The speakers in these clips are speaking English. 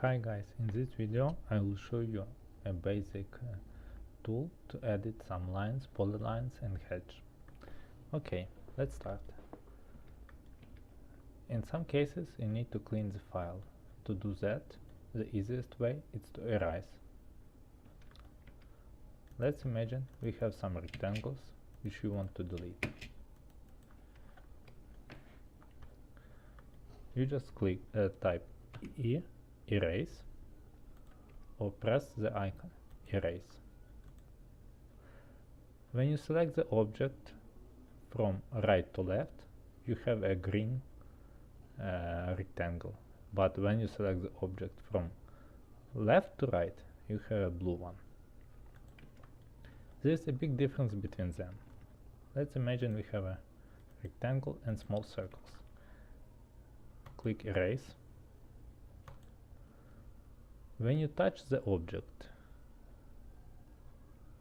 Hi guys, in this video I will show you a basic tool to edit some lines, polylines and hedge. Okay, let's start. In some cases you need to clean the file. To do that, the easiest way is to erase. Let's imagine we have some rectangles which we want to delete. You just type E, erase, or press the icon erase. When you select the object from right to left, you have a green rectangle, but when you select the object from left to right, you have a blue one. There is a big difference between them. Let's imagine we have a rectangle and small circles. Click erase. When you touch the object,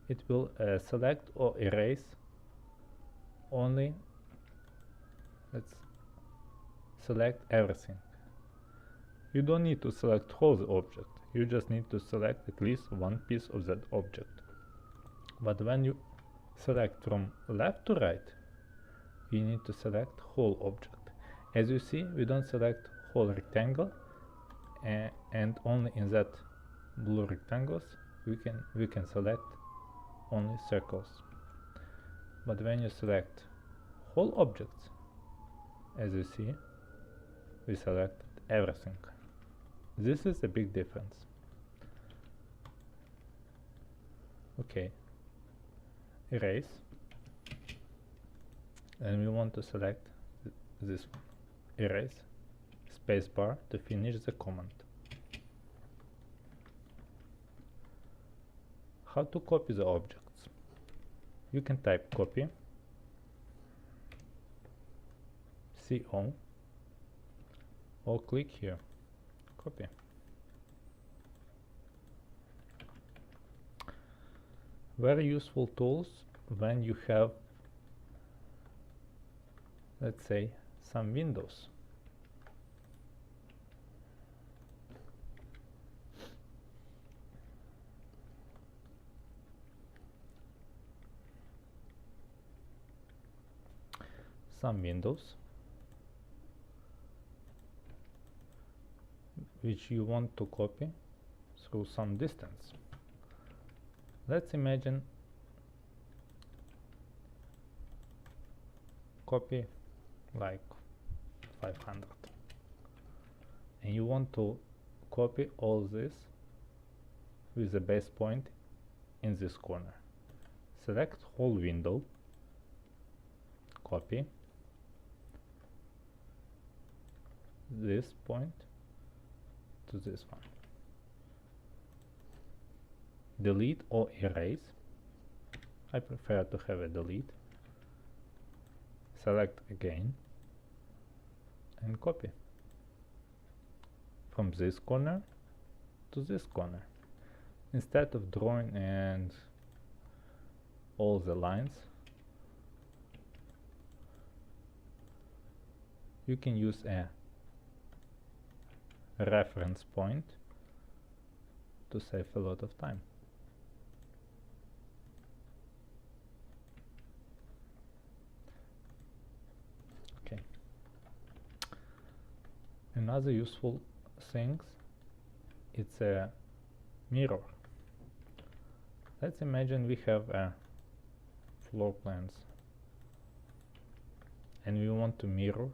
it will select or erase only. Let's select everything. You don't need to select whole the object, you just need to select at least one piece of that object. But when you select from left to right, you need to select whole object. As you see, we don't select whole rectangle, and only in that blue rectangles we can select only circles. But when you select whole objects, as you see, we select everything. This is a big difference. Okay, erase, and we want to select this one. Erase, spacebar to finish the command. How to copy the objects? You can type copy, CO, or click here, copy. Very useful tools when you have, let's say, some windows. Some windows which you want to copy through some distance. Let's imagine copy like 500, and you want to copy all this with the base point in this corner. Select whole window, copy this point to this one. Delete or erase. I prefer to have a delete. Select again and copy from this corner to this corner. Instead of drawing and all the lines, you can use a reference point to save a lot of time. Okay. Another useful thing, it's a mirror. Let's imagine we have a floor plans and we want to mirror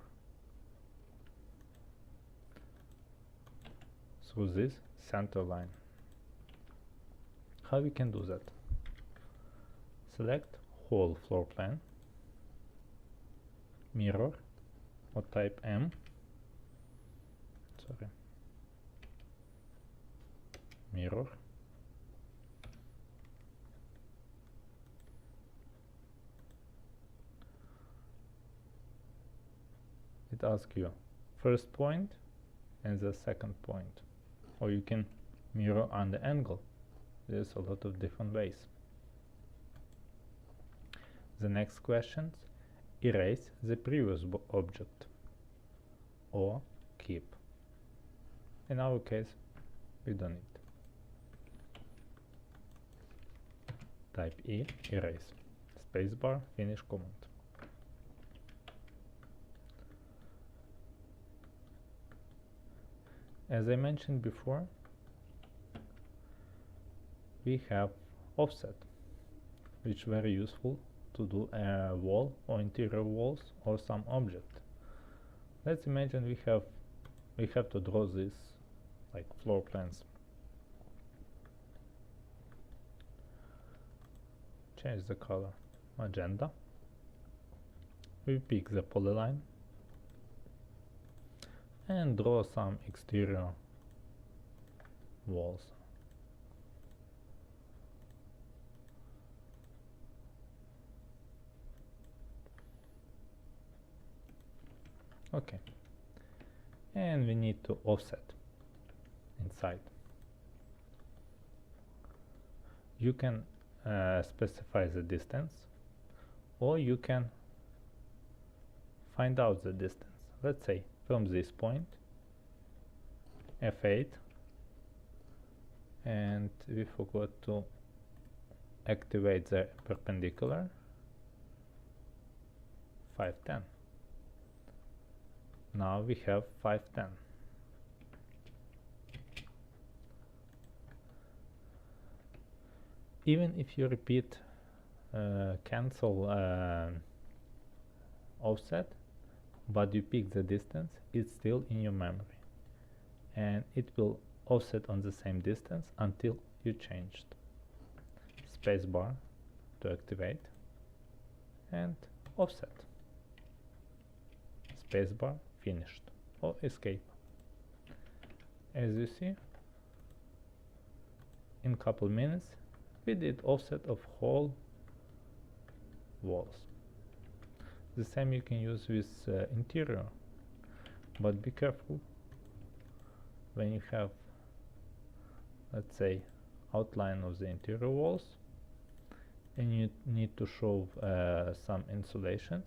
through this center line. How we can do that? Select whole floor plan, mirror, or type M, mirror, it asks you first point and the second point, or you can mirror on the angle. There's a lot of different ways. The next questions: erase the previous object or keep. In our case, we don't need. Type E, erase. Spacebar, finish command. As I mentioned before, we have offset, which is very useful to do a wall or interior walls or some object. Let's imagine we have to draw this like floor plans. Change the color magenta. We pick the polyline and draw some exterior walls. Okay, and we need to offset inside. You can specify the distance, or you can find out the distance. Let's say from this point, F8, and we forgot to activate the perpendicular, 510. Now we have 510. Even if you repeat cancel offset, but you pick the distance, it's still in your memory, and it will offset on the same distance until you changed. Spacebar to activate, and offset. Spacebar, finished, or escape. As you see, in couple minutes we did offset of whole walls. The same you can use with interior, but be careful when you have, let's say, outline of the interior walls and you need to show some insulations.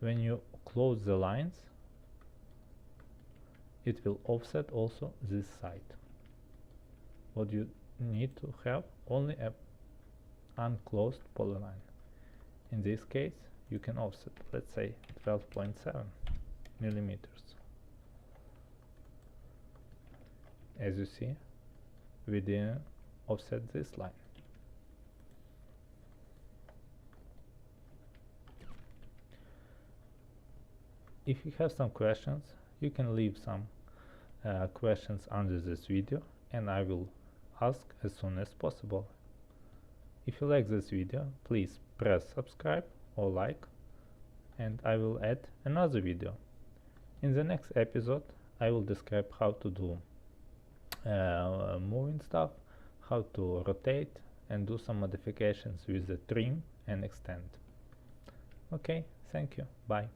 When you close the lines, it will offset also this side. What you need to have only a unclosed polyline. In this case, you can offset, let's say, 12.7 millimeters. As you see, we didn't offset this line. If you have some questions, you can leave some questions under this video, and I will ask as soon as possible. If you like this video, please press subscribe or like, and I will add another video. In the next episode, I will describe how to do moving stuff, how to rotate and do some modifications with the trim and extend. Okay, thank you, bye.